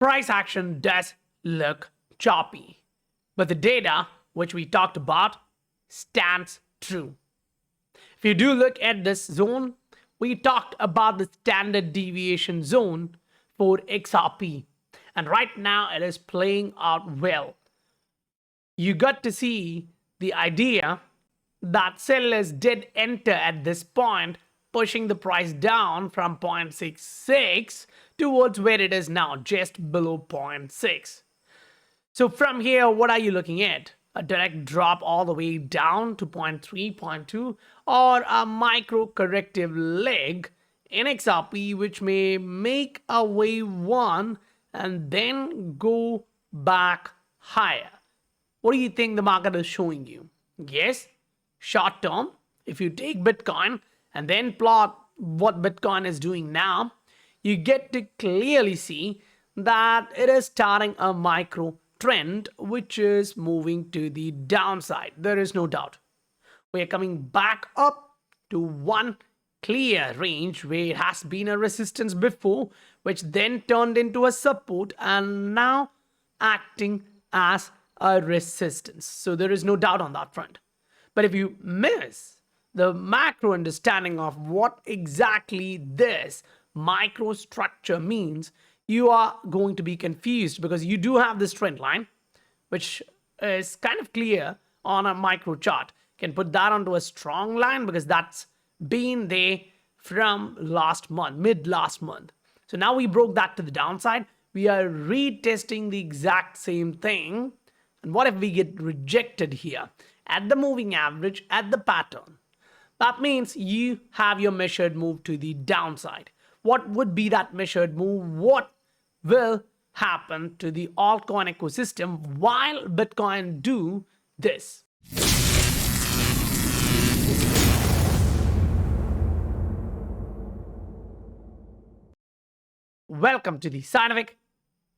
price action does look choppy, but the data which we talked about stands true. If you do look at this zone, we talked about the standard deviation zone for XRP, and right now it is playing out well. You got to see the idea that sellers did enter at this point, pushing the price down from 0.66 towards where it is now, just below 0.6. So from here, what are you looking at? A direct drop all the way down to 0.3, 0.2, or a micro corrective leg in XRP, which may make a wave one and then go back higher. What do you think the market is showing you? Yes, short term, if you take Bitcoin and then plot what Bitcoin is doing now, you get to clearly see that it is starting a micro trend which is moving to the downside. There is no doubt. We are coming back up to one clear range where it has been a resistance before, which then turned into a support and now acting as a resistance. So there is no doubt on that front. But if you miss the macro understanding of what exactly this microstructure means, you are going to be confused, because you do have this trend line, which is kind of clear on a micro chart. You can put that onto a strong line because that's been there from last month, mid last month. So now we broke that to the downside. We are retesting the exact same thing. And what if we get rejected here at the moving average, at the pattern? That means you have your measured move to the downside. What would be that measured move? What will happen to the altcoin ecosystem while Bitcoin do this? Welcome to the Scientific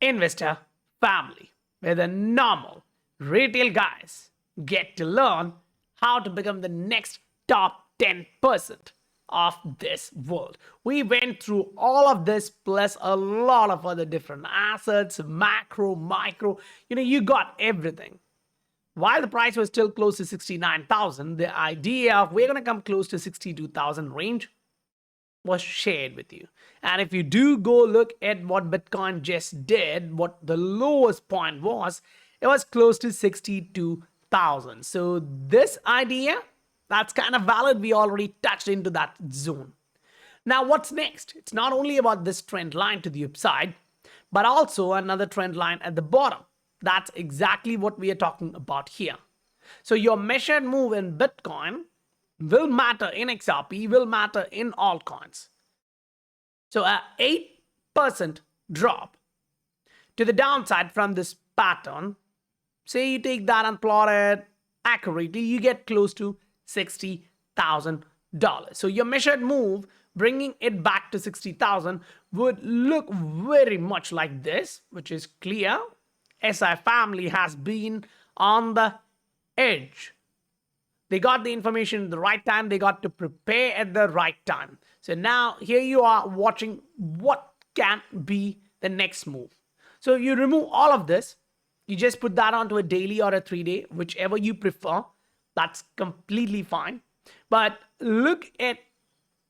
Investor family, where the normal retail guys get to learn how to become the next top 10% of this world. We went through all of this plus a lot of other different assets, macro, micro, you got everything. While the price was still close to 69,000, the idea of we're going to come close to 62,000 range was shared with you. And if you do go look at what Bitcoin just did, what the lowest point was, it was close to 62,000. So this idea, that's kind of valid. We already touched into that zone. Now, what's next? It's not only about this trend line to the upside, but also another trend line at the bottom. That's exactly what we are talking about here. So your measured move in Bitcoin will matter in XRP, will matter in altcoins. So a 8% drop to the downside from this pattern, say you take that and plot it accurately, you get close to $60,000. So your measured move, bringing it back to 60,000, would look very much like this, which is clear. SI family has been on the edge. They got the information at the right time. They got to prepare at the right time. So now here you are watching what can be the next move. So you remove all of this. You just put that onto a daily or a 3-day, whichever you prefer. That's completely fine. But look at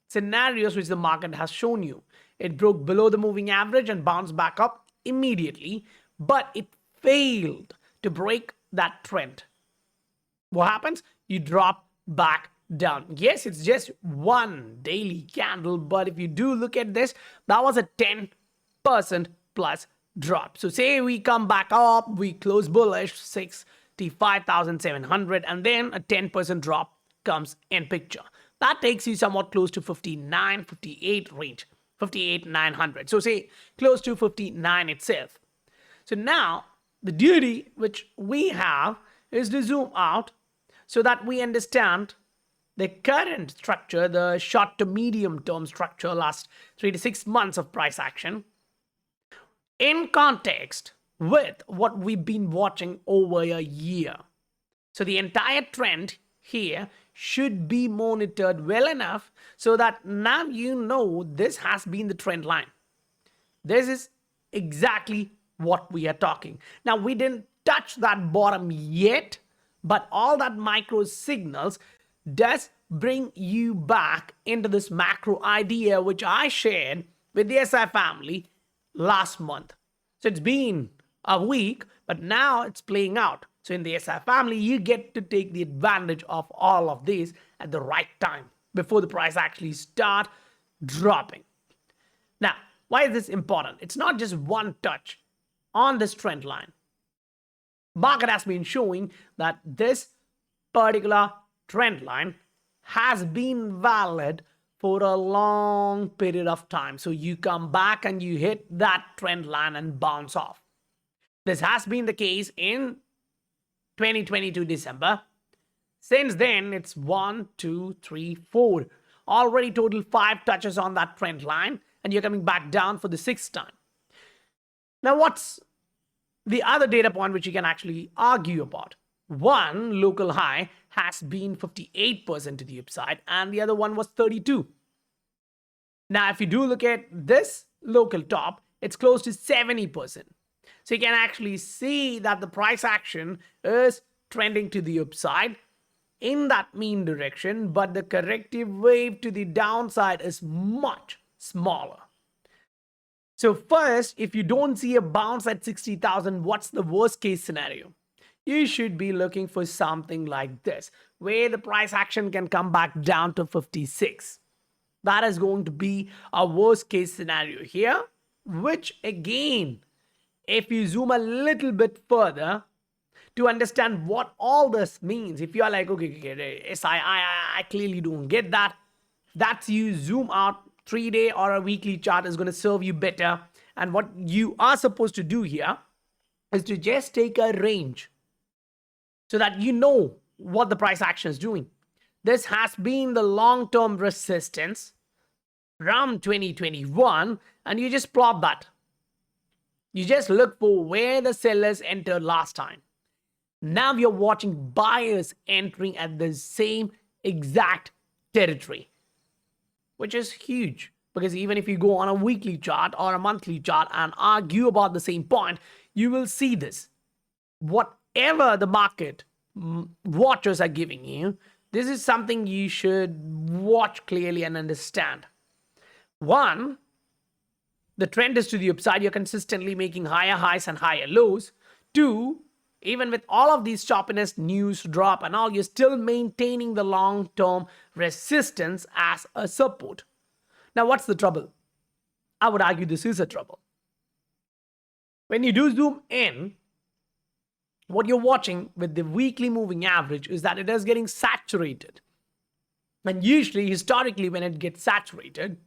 scenarios which the market has shown you. It broke below the moving average and bounced back up immediately, but it failed to break that trend. What happens? You drop back down. Yes, it's just one daily candle, but if you do look at this, that was a 10% plus drop. So say we come back up, we close bullish, 65,700, and then a 10% drop comes in picture. That takes you somewhat close to 59, 58 range, 58,900. So say close to 59 itself. So now the duty which we have is to zoom out so that we understand the current structure, the short to medium term structure, last 3 to 6 months of price action, in context with what we've been watching over a year. So the entire trend here should be monitored well enough so that now you know this has been the trend line. This is exactly what we are talking. Now, we didn't touch that bottom yet, but all that micro signals does bring you back into this macro idea which I shared with the SI family last month. So it's been a week, but now it's playing out. So in the SI family, you get to take the advantage of all of this at the right time before the price actually start dropping. Now, why is this important? It's not just one touch on this trend line. Market has been showing that this particular trend line has been valid for a long period of time. So you come back and you hit that trend line and bounce off. This has been the case in 2022 December. Since then, it's 1, 2, 3, 4. Already total 5 touches on that trend line, and you're coming back down for the 6th time. Now, what's the other data point which you can actually argue about? One local high has been 58% to the upside, and the other one was 32. Now, if you do look at this local top, it's close to 70%. So you can actually see that the price action is trending to the upside in that mean direction, but the corrective wave to the downside is much smaller. So first, if you don't see a bounce at 60,000, what's the worst case scenario? You should be looking for something like this, where the price action can come back down to 56. That is going to be a worst case scenario here, which again, if you zoom a little bit further to understand what all this means, if you are like, okay, I clearly don't get that, that's you zoom out 3-day or a weekly chart is going to serve you better. And what you are supposed to do here is to just take a range so that you know what the price action is doing. This has been the long-term resistance from 2021, and you just plot that. You just look for where the sellers entered last time. Now you're watching buyers entering at the same exact territory, which is huge, because even if you go on a weekly chart or a monthly chart and argue about the same point, you will see this. Whatever the market watchers are giving you, this is something you should watch clearly and understand. One, the trend is to the upside. You're consistently making higher highs and higher lows. Two, even with all of these choppiness, news drop and all, you're still maintaining the long-term resistance as a support. Now, what's the trouble? I would argue this is a trouble. When you do zoom in, what you're watching with the weekly moving average is that it is getting saturated. And usually, historically, when it gets saturated,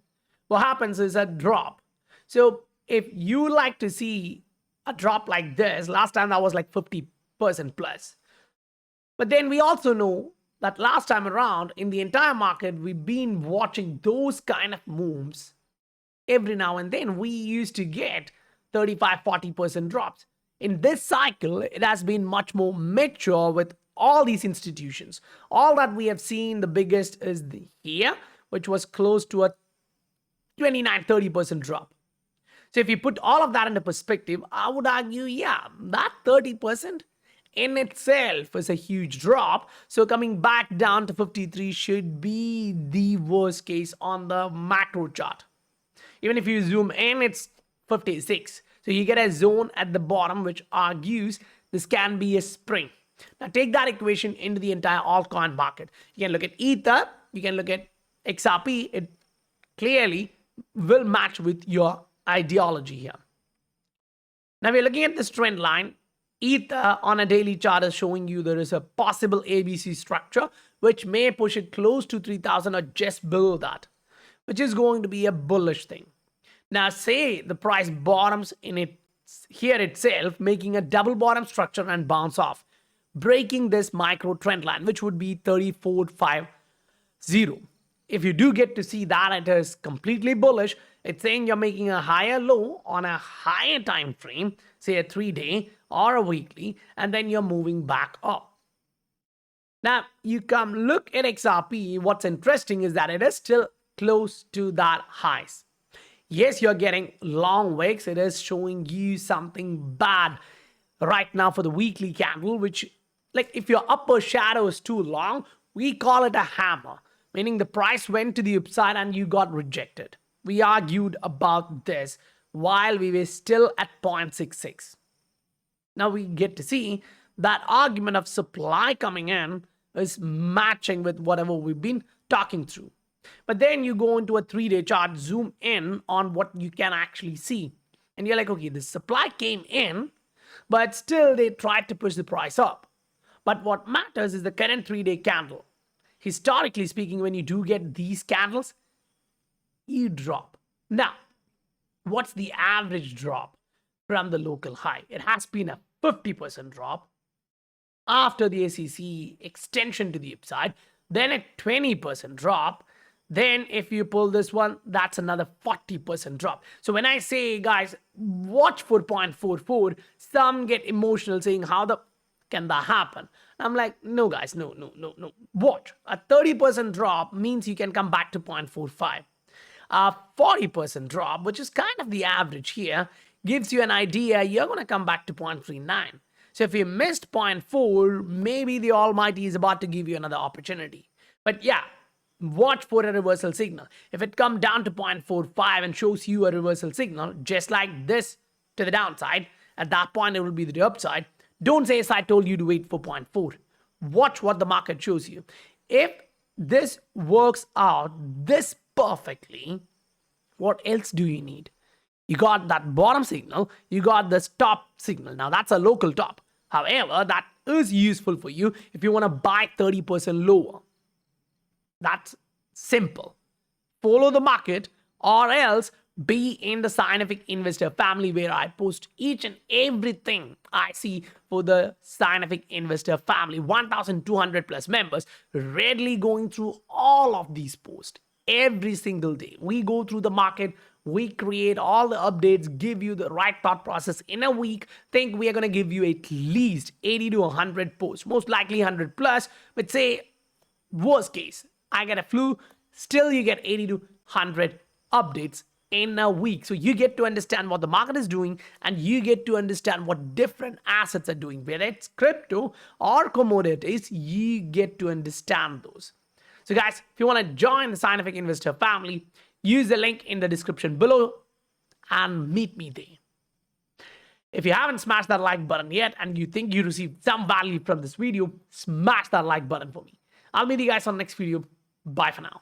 what happens is a drop. So if you like to see a drop like this, last time that was like 50% plus. But then we also know that last time around in the entire market, we've been watching those kind of moves every now and then. We used to get 35-40% drops. In this cycle, it has been much more mature with all these institutions. All that we have seen, the biggest is here, which was close to a 29-30% drop. So if you put all of that into perspective, I would argue, yeah, that 30% in itself is a huge drop. So coming back down to 53 should be the worst case on the macro chart. Even if you zoom in, it's 56. So you get a zone at the bottom, which argues this can be a spring. Now take that equation into the entire altcoin market. You can look at Ether, you can look at XRP. It clearly will match with your ideology here. Now we're looking at this trend line. Ether on a daily chart is showing you there is a possible ABC structure which may push it close to 3,000 or just below that, which is going to be a bullish thing. Now say the price bottoms in it here itself, making a double bottom structure and bounce off, breaking this micro trend line, which would be 3450. If you do get to see that it is completely bullish, it's saying you're making a higher low on a higher time frame, say a 3-day or a weekly, and then you're moving back up. Now, you come look at XRP. What's interesting is that it is still close to that highs. Yes, you're getting long wicks. It is showing you something bad right now for the weekly candle, which, like, if your upper shadow is too long, we call it a hammer, meaning the price went to the upside and you got rejected. We argued about this while we were still at 0.66. Now we get to see that argument of supply coming in is matching with whatever we've been talking through. But then you go into a 3-day chart, zoom in on what you can actually see. And you're like, okay, the supply came in, but still they tried to push the price up. But what matters is the current 3-day candle. Historically speaking, when you do get these candles, you drop. Now, what's the average drop from the local high? It has been a 50% drop after the SEC extension to the upside, then a 20% drop. Then if you pull this one, that's another 40% drop. So when I say, guys, watch for 0.44, some get emotional saying, how the can that happen? I'm like, no, guys, no. Watch. A 30% drop means you can come back to 0.45. A 40% drop, which is kind of the average here, gives you an idea you're going to come back to 0.39. So if you missed 0.4, maybe the Almighty is about to give you another opportunity. But yeah, watch for a reversal signal. If it comes down to 0.45 and shows you a reversal signal, just like this to the downside, at that point it will be the upside. Don't say, I told you to wait for 0.4. Watch what the market shows you. If this works out this perfectly, what else do you need? You got that bottom signal, you got this top signal. Now that's a local top. However, that is useful for you if you want to buy 30% lower. That's simple. Follow the market or else be in the scientific investor family where I post each and everything I see for the scientific investor family. 1,200 plus members readily going through all of these posts every single day. We go through the market. We create all the updates, give you the right thought process in a week. Think we are going to give you at least 80 to 100 posts, most likely 100 plus, but say worst case, I get a flu, still you get 80 to 100 updates in a week. So you get to understand what the market is doing and you get to understand what different assets are doing, whether it's crypto or commodities, you get to understand those. So guys, if you want to join the scientific investor family, use the link in the description below and meet me there. If you haven't smashed that like button yet and you think you received some value from this video, smash that like button for me. I'll meet you guys on the next video. Bye for now.